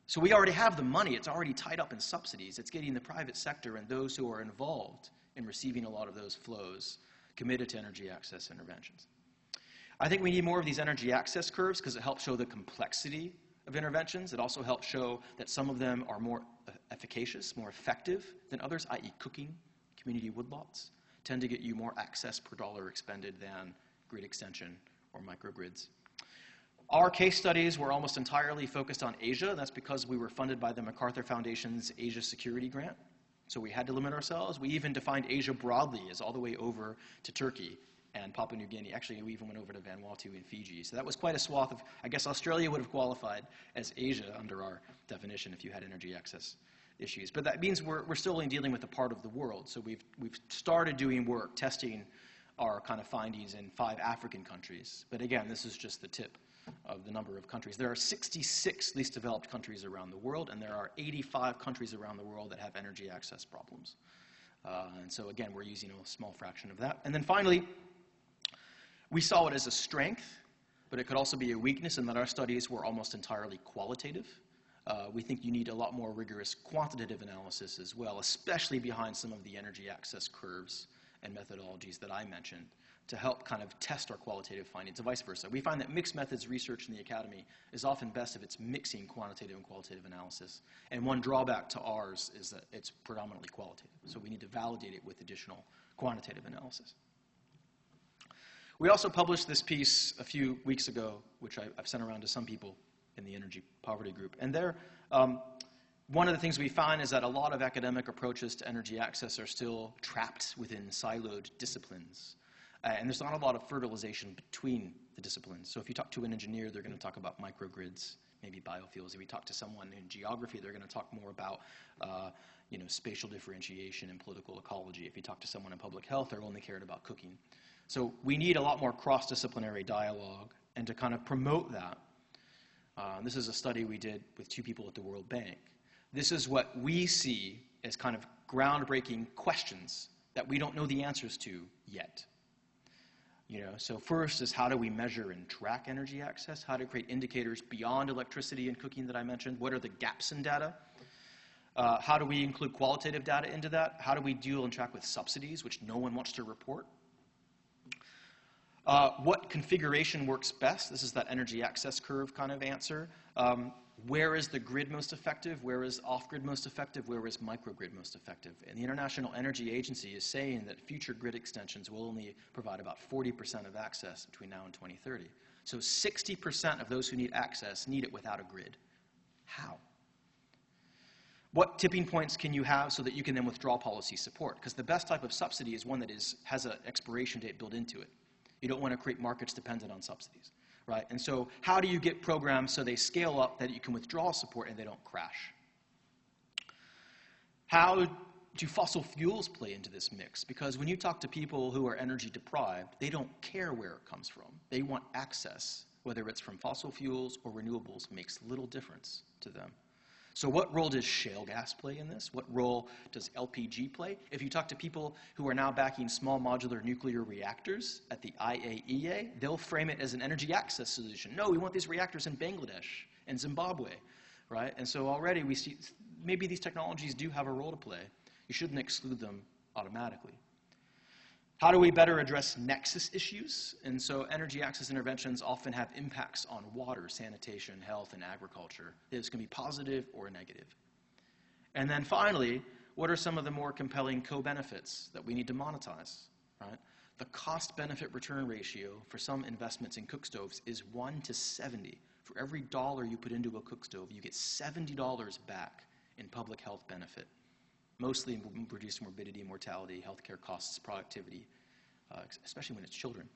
So we already have the money. It's already tied up in subsidies. It's getting the private sector and those who are involved in receiving a lot of those flows committed to energy access interventions. I think we need more of these energy access curves because it helps show the complexity of interventions. It also helps show that some of them are more efficacious, more effective than others, i.e. cooking, community woodlots, tend to get you more access per dollar expended than grid extension or microgrids. Our case studies were almost entirely focused on Asia. That's because we were funded by the MacArthur Foundation's Asia Security Grant. So we had to limit ourselves. We even defined Asia broadly as all the way over to Turkey and Papua New Guinea. Actually, we even went over to Vanuatu and Fiji. So that was quite a swath of, I guess Australia would have qualified as Asia under our definition if you had energy access issues. But that means we're still only dealing with a part of the world. So we've started doing work, testing our kind of findings in 5 African countries. But again, this is just the tip of the number of countries. There are 66 least developed countries around the world, and there are 85 countries around the world that have energy access problems. And so again, we're using a small fraction of that. And then finally, we saw it as a strength, but it could also be a weakness in that our studies were almost entirely qualitative. We think you need a lot more rigorous quantitative analysis as well, especially behind some of the energy access curves and methodologies that I mentioned, to help kind of test our qualitative findings and vice versa. We find that mixed methods research in the academy is often best if it's mixing quantitative and qualitative analysis. And one drawback to ours is that it's predominantly qualitative. So we need to validate it with additional quantitative analysis. We also published this piece a few weeks ago, which I've sent around to some people in the energy poverty group. And there, one of the things we find is that a lot of academic approaches to energy access are still trapped within siloed disciplines. And there's not a lot of fertilization between the disciplines. So if you talk to an engineer, they're going to talk about microgrids, maybe biofuels. If you talk to someone in geography, they're going to talk more about spatial differentiation and political ecology. If you talk to someone in public health, they're only cared about cooking. So we need a lot more cross-disciplinary dialogue, and to kind of promote that, this is a study we did with 2 people at the World Bank. This is what we see as kind of groundbreaking questions that we don't know the answers to yet. So first is, how do we measure and track energy access? How to create indicators beyond electricity and cooking that I mentioned? What are the gaps in data? How do we include qualitative data into that? How do we deal and track with subsidies, which no one wants to report? What configuration works best? This is that energy access curve kind of answer. Where is the grid most effective? Where is off-grid most effective? Where is microgrid most effective? And the International Energy Agency is saying that future grid extensions will only provide about 40% of access between now and 2030. So 60% of those who need access need it without a grid. How? What tipping points can you have so that you can then withdraw policy support? Because the best type of subsidy is one that has an expiration date built into it. You don't want to create markets dependent on subsidies, right? And so how do you get programs so they scale up that you can withdraw support and they don't crash? How do fossil fuels play into this mix? Because when you talk to people who are energy deprived, they don't care where it comes from. They want access, whether it's from fossil fuels or renewables, makes little difference to them. So what role does shale gas play in this? What role does LPG play? If you talk to people who are now backing small modular nuclear reactors at the IAEA, they'll frame it as an energy access solution. No, we want these reactors in Bangladesh and Zimbabwe, right? And so already we see maybe these technologies do have a role to play. You shouldn't exclude them automatically. How do we better address nexus issues? And so energy access interventions often have impacts on water, sanitation, health, and agriculture. This can be positive or negative. And then finally, what are some of the more compelling co-benefits that we need to monetize, right? The cost-benefit return ratio for some investments in cook stoves is 1 to 70. For every dollar you put into a cook stove, you get $70 back in public health benefit. Mostly in reduced morbidity, mortality, healthcare costs, productivity, especially when it's children,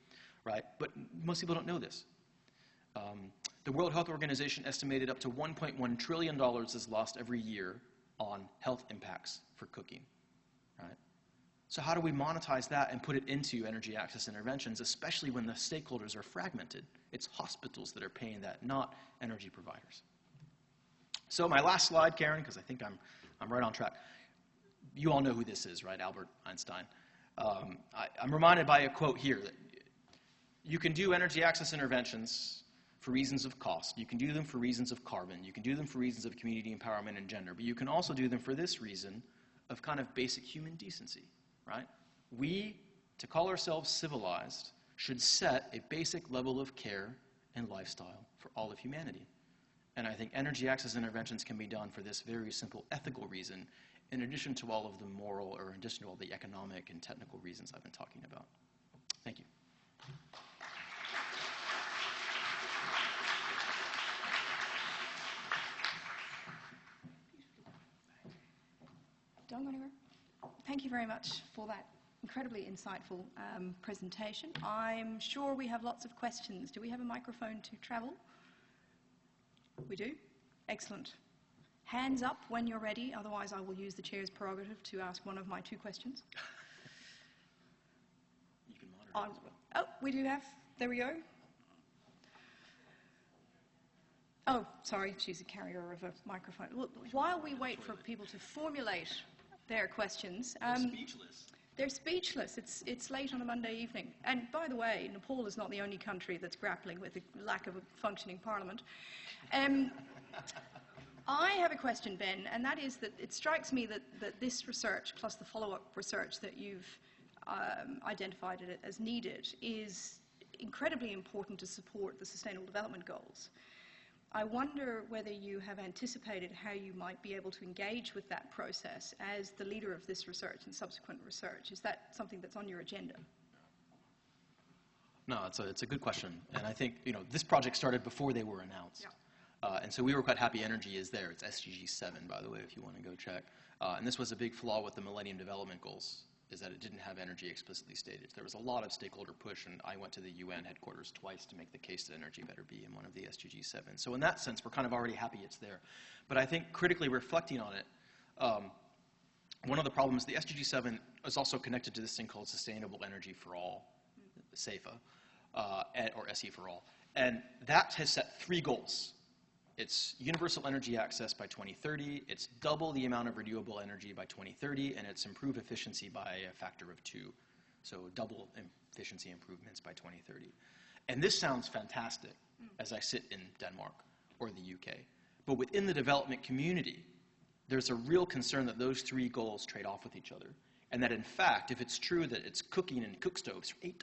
right? But most people don't know this. The World Health Organization estimated up to $1.1 trillion is lost every year on health impacts for cooking, right? So how do we monetize that and put it into energy access interventions, especially when the stakeholders are fragmented? It's hospitals that are paying that, not energy providers. So my last slide, Karen, because I think I'm right on track. You all know who this is, right? Albert Einstein. I'm reminded by a quote here that you can do energy access interventions for reasons of cost. You can do them for reasons of carbon. You can do them for reasons of community empowerment and gender. But you can also do them for this reason of kind of basic human decency, right? We, to call ourselves civilized, should set a basic level of care and lifestyle for all of humanity. And I think energy access interventions can be done for this very simple ethical reason, in addition to all of the moral, or in addition to all the economic and technical reasons I've been talking about. Thank you. Don't go anywhere. Thank you very much for that incredibly insightful presentation. I'm sure we have lots of questions. Do we have a microphone to travel? We do? Excellent. Hands up when you're ready, otherwise I will use the chair's prerogative to ask one of my 2 questions. You can monitor as well. Oh, we do have. There we go. Oh, sorry, she's a carrier of a microphone. Well, while we wait for people to formulate their questions... Speechless. They're speechless. It's late on a Monday evening. And by the way, Nepal is not the only country that's grappling with the lack of a functioning parliament. I have a question, Ben, and that is that it strikes me that this research, plus the follow-up research that you've identified it as needed, is incredibly important to support the Sustainable Development Goals. I wonder whether you have anticipated how you might be able to engage with that process as the leader of this research and subsequent research. Is that something that's on your agenda? No, it's a good question. And I think, this project started before they were announced. Yeah. And so we were quite happy energy is there. It's SDG 7, by the way, if you want to go check. And this was a big flaw with the Millennium Development Goals, is that it didn't have energy explicitly stated. There was a lot of stakeholder push, and I went to the UN headquarters twice to make the case that energy better be in one of the SDG 7. So in that sense, we're kind of already happy it's there. But I think critically reflecting on it, one of the problems, the SDG 7 is also connected to this thing called Sustainable Energy for All, SAFA, or SE for All. And that has set 3 goals. It's universal energy access by 2030, it's double the amount of renewable energy by 2030, and it's improve efficiency by a factor of 2. So double efficiency improvements by 2030. And this sounds fantastic as I sit in Denmark or the UK. But within the development community, there's a real concern that those 3 goals trade off with each other. And that in fact, if it's true that it's cooking in cook stoves for $8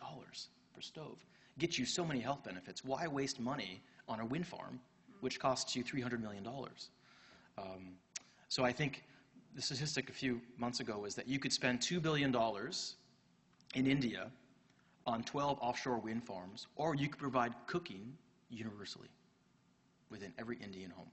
per stove, gets you so many health benefits, why waste money on a wind farm which costs you $300 million. So I think the statistic a few months ago was that you could spend $2 billion in India on 12 offshore wind farms, or you could provide cooking universally within every Indian home.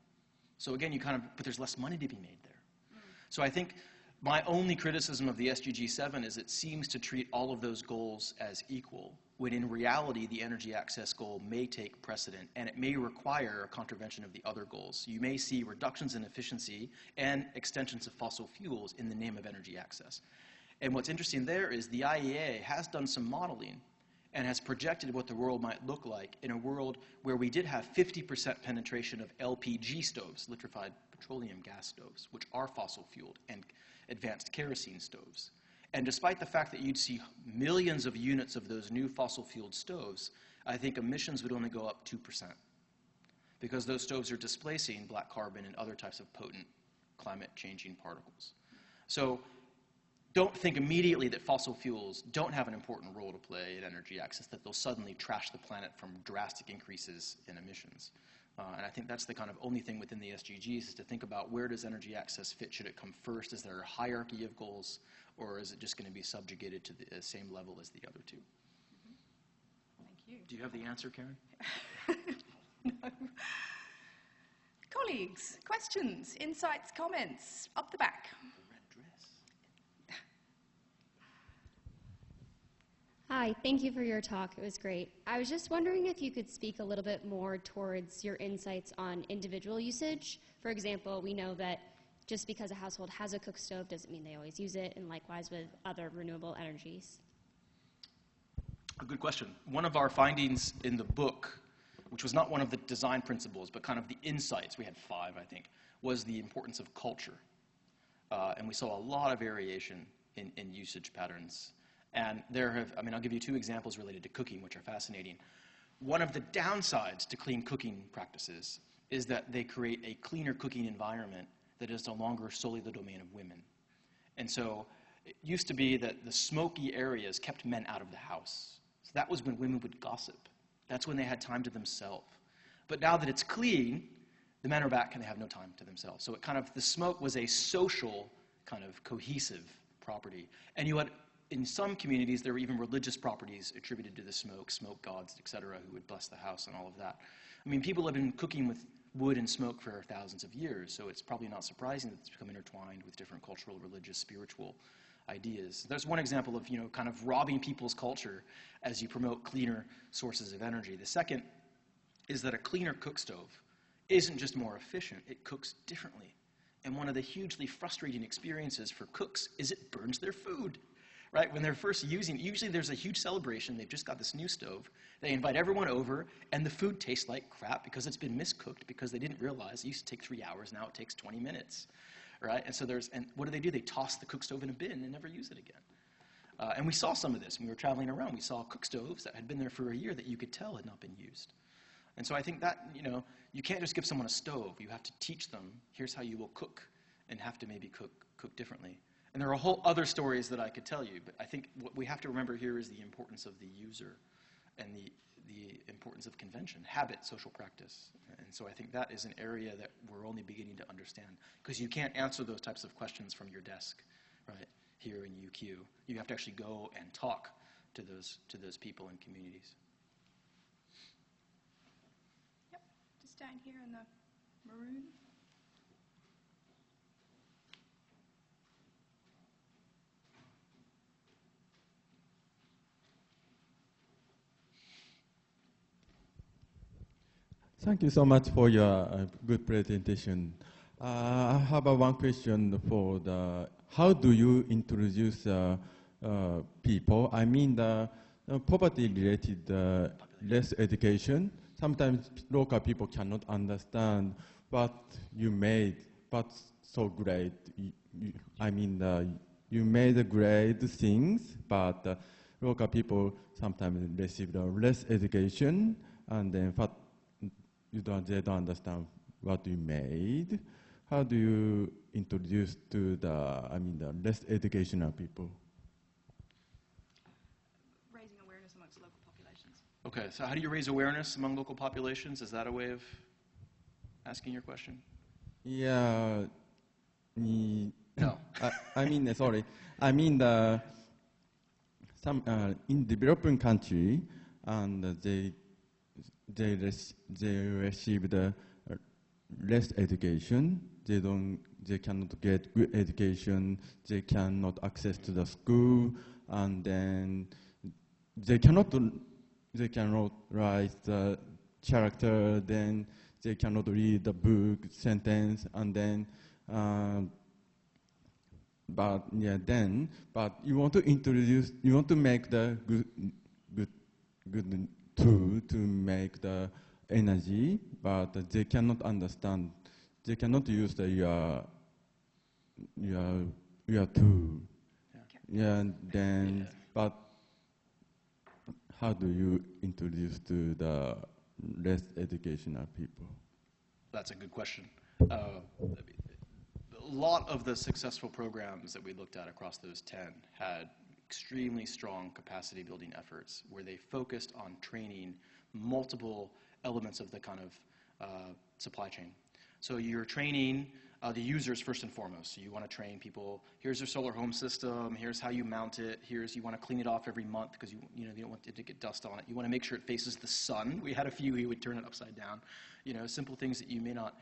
So again, but there's less money to be made there. So I think my only criticism of the SDG 7 is it seems to treat all of those goals as equal, when in reality the energy access goal may take precedent and it may require a contravention of the other goals. You may see reductions in efficiency and extensions of fossil fuels in the name of energy access. And what's interesting there is the IEA has done some modeling and has projected what the world might look like in a world where we did have 50% penetration of LPG stoves, liquefied petroleum gas stoves, which are fossil fueled, and advanced kerosene stoves. And despite the fact that you'd see millions of units of those new fossil-fueled stoves, I think emissions would only go up 2%, because those stoves are displacing black carbon and other types of potent climate-changing particles. So don't think immediately that fossil fuels don't have an important role to play in energy access, that they'll suddenly trash the planet from drastic increases in emissions. And I think that's the kind of only thing within the SDGs is to think about where does energy access fit? Should it come first? Is there a hierarchy of goals? Or is it just going to be subjugated to the same level as the other 2? Thank you. Do you have the answer, Karen? No. Colleagues, questions, insights, comments? Up the back. The red dress. Hi, thank you for your talk. It was great. I was just wondering if you could speak a little bit more towards your insights on individual usage. For example, we know that just because a household has a cook stove doesn't mean they always use it, and likewise with other renewable energies. A good question. One of our findings in the book, which was not one of the design principles, but kind of the insights, we had 5, I think, was the importance of culture. And we saw a lot of variation in usage patterns. And I'll give you 2 examples related to cooking, which are fascinating. One of the downsides to clean cooking practices is that they create a cleaner cooking environment that is no longer solely the domain of women. And so it used to be that the smoky areas kept men out of the house. So that was when women would gossip. That's when they had time to themselves. But now that it's clean, the men are back and they have no time to themselves. So the smoke was a social kind of cohesive property. And you had, in some communities, there were even religious properties attributed to the smoke gods, et cetera, who would bless the house and all of that. I mean, people have been cooking with wood and smoke for thousands of years, so it's probably not surprising that it's become intertwined with different cultural, religious, spiritual ideas. There's one example of, kind of robbing people's culture as you promote cleaner sources of energy. The second is that a cleaner cook stove isn't just more efficient, it cooks differently. And one of the hugely frustrating experiences for cooks is it burns their food, right? When they're first using it, usually there's a huge celebration, they've just got this new stove, they invite everyone over, and the food tastes like crap because it's been miscooked, because they didn't realize it used to take 3 hours, now it takes 20 minutes, right? And what do? They toss the cook stove in a bin and never use it again. And we saw some of this when we were traveling around. We saw cook stoves that had been there for a year that you could tell had not been used. And so I think that, you can't just give someone a stove. You have to teach them, here's how you will cook, and have to maybe cook differently. And there are a whole other stories that I could tell you, but I think what we have to remember here is the importance of the user and the importance of convention, habit, social practice. And so I think that is an area that we're only beginning to understand, because you can't answer those types of questions from your desk, right, here in UQ. You have to actually go and talk to those people and communities. Just down here in the maroon. Thank you so much for your good presentation. I have one question for how do you introduce people? I mean the poverty-related less education. Sometimes local people cannot understand what you made, what's so great. You made great things, but local people sometimes receive less education, and then they don't understand what you made. How do you introduce to the less educational people? Raising awareness amongst local populations. Okay, so how do you raise awareness among local populations? Is that a way of asking your question? Yeah. No. Sorry. Some in developing country, and they receive the less education. They cannot get good education. They cannot access to the school, and then they cannot write the character. Then they cannot read the book sentence, and then. But you want to make the good tool to make the energy, but they cannot understand. They cannot use your tool. But how do you introduce to the less educational people? That's a good question. A lot of the successful programs that we looked at across those 10 had extremely strong capacity building efforts where they focused on training multiple elements of the kind of supply chain. So you're training the users first and foremost. So you want to train people, here's your solar home system, here's how you mount it, you want to clean it off every month because you don't want it to get dust on it. You want to make sure it faces the sun. We had a few who would turn it upside down. Simple things that you may not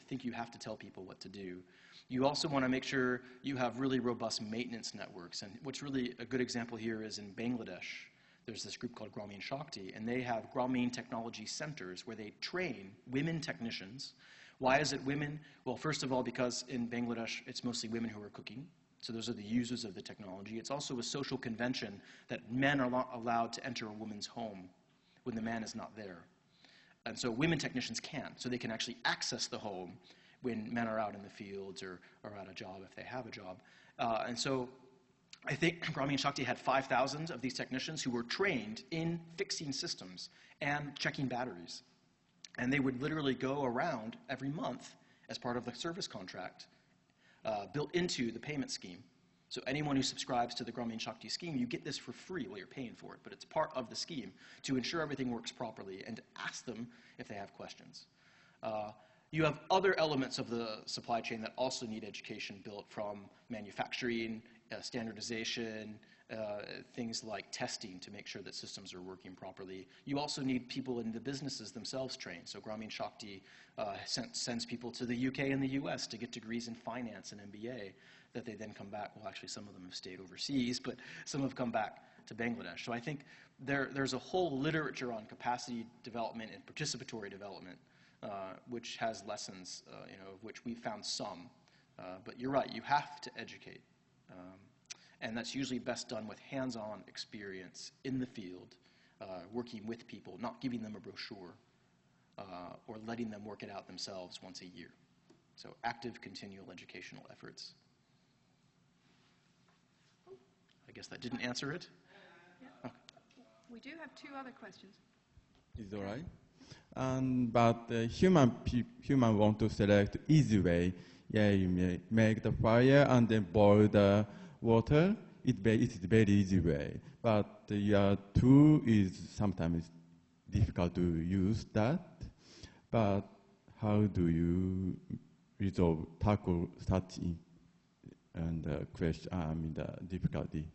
think you have to tell people what to do. You also want to make sure you have really robust maintenance networks. And what's really a good example here is in Bangladesh. There's this group called Grameen Shakti, and they have Grameen Technology Centers where they train women technicians. Why is it women? Well, first of all, because in Bangladesh, it's mostly women who are cooking. So those are the users of the technology. It's also a social convention that men are not allowed to enter a woman's home when the man is not there. And so women technicians can. So they can actually access the home when men are out in the fields or at a job if they have a job. And so I think Grameen Shakti had 5,000 of these technicians who were trained in fixing systems and checking batteries. And they would literally go around every month as part of the service contract built into the payment scheme. So anyone who subscribes to the Grameen Shakti scheme, you get this for free while you're paying for it, but it's part of the scheme to ensure everything works properly and to ask them if they have questions. You have other elements of the supply chain that also need education built from manufacturing, standardization, things like testing to make sure that systems are working properly. You also need people in the businesses themselves trained. So Grameen Shakti sends people to the UK and the US to get degrees in finance and MBA that they then come back. Well, actually, some of them have stayed overseas, but some have come back to Bangladesh. So I think there's a whole literature on capacity development and participatory development, which has lessons, of which we found some. But you're right, you have to educate. And that's usually best done with hands-on experience in the field, working with people, not giving them a brochure, or letting them work it out themselves once a year. So active, continual educational efforts. I guess that didn't answer it. Yeah. We do have 2 other questions. Is all right? But human want to select easy way. Yeah, you make the fire and then boil the water. It's very easy way. But your tool is sometimes difficult to use that. But how do you tackle such question? The difficulty.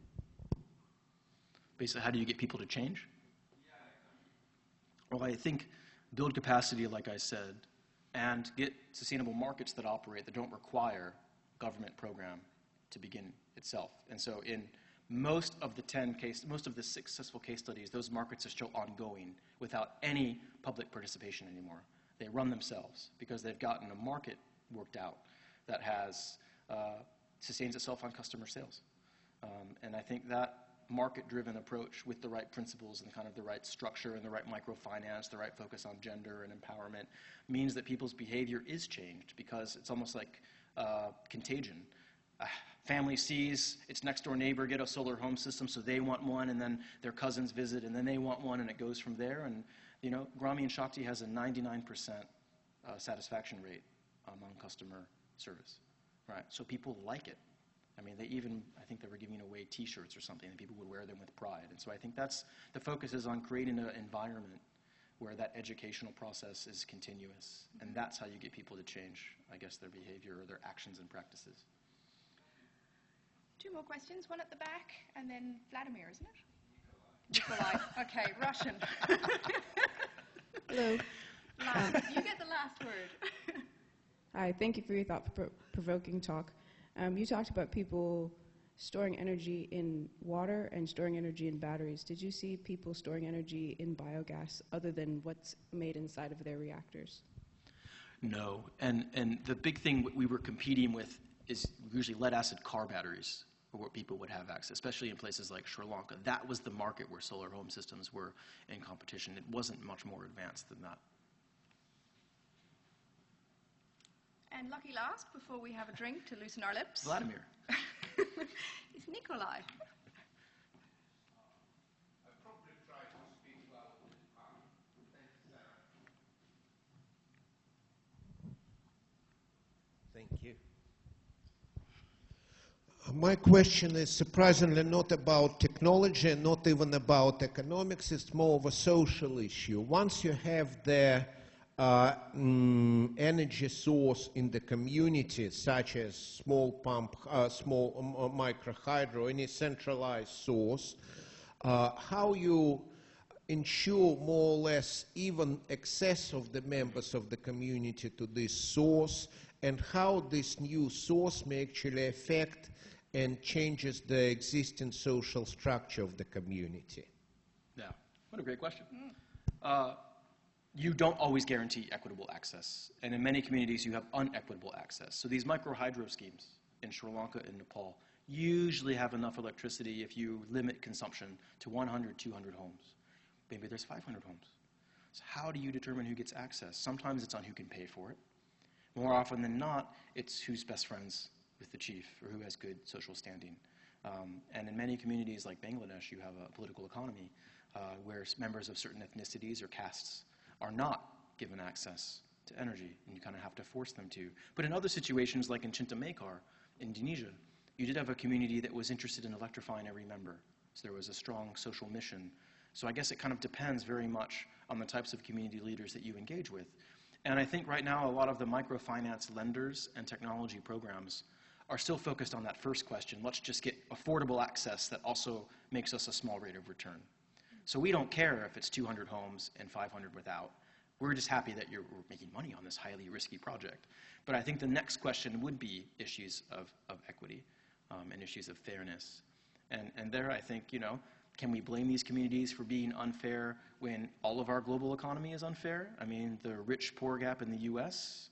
Basically, how do you get people to change? Well, I think build capacity, like I said, and get sustainable markets that operate, that don't require government program to begin itself. And so in most of the successful case studies, those markets are still ongoing without any public participation anymore. They run themselves because they've gotten a market worked out that sustains itself on customer sales. And I think that market-driven approach with the right principles and kind of the right structure and the right microfinance, the right focus on gender and empowerment means that people's behavior is changed because it's almost like contagion. A family sees its next-door neighbor get a solar home system, so they want one, and then their cousins visit, and then they want one, and it goes from there. And, Grameen Shakti has a 99% satisfaction rate among customer service, right? So people like it. I mean, I think they were giving away T-shirts or something, and people would wear them with pride. And so I think the focus is on creating an environment where that educational process is continuous. And that's how you get people to change, I guess, their behavior or their actions and practices. 2 more questions, one at the back, and then Vladimir, isn't it? Nikolai. Okay, Russian. Hello. You get the last word. Hi, thank you for your thought-provoking talk. You talked about people storing energy in water and storing energy in batteries. Did you see people storing energy in biogas other than what's made inside of their reactors? No, and the big thing we were competing with is usually lead-acid car batteries are what people would have access, especially in places like Sri Lanka. That was the market where solar home systems were in competition. It wasn't much more advanced than that. And lucky last, before we have a drink to loosen our lips. Vladimir. It's Nikolai. Thank you. My question is surprisingly not about technology and not even about economics. It's more of a social issue. Once you have the energy source in the community, such as small pump, small micro hydro, any centralized source, how you ensure more or less even access of the members of the community to this source, and how this new source may actually affect and changes the existing social structure of the community? Yeah, what a great question. You don't always guarantee equitable access, and in many communities you have unequitable access. So these micro-hydro schemes in Sri Lanka and Nepal usually have enough electricity if you limit consumption to 100, 200 homes. Maybe there's 500 homes. So how do you determine who gets access? Sometimes it's on who can pay for it. More often than not, it's who's best friends with the chief or who has good social standing. And in many communities like Bangladesh, you have a political economy where members of certain ethnicities or castes are not given access to energy, and you kind of have to force them to. But in other situations, like in Chintamekar, Indonesia, you did have a community that was interested in electrifying every member. So there was a strong social mission. So I guess it kind of depends very much on the types of community leaders that you engage with. And I think right now a lot of the microfinance lenders and technology programs are still focused on that first question. Let's just get affordable access that also makes us a small rate of return. So we don't care if it's 200 homes and 500 without. We're just happy that we're making money on this highly risky project. But I think the next question would be issues of equity and issues of fairness. And there I think, can we blame these communities for being unfair when all of our global economy is unfair? I mean, the rich-poor gap in the US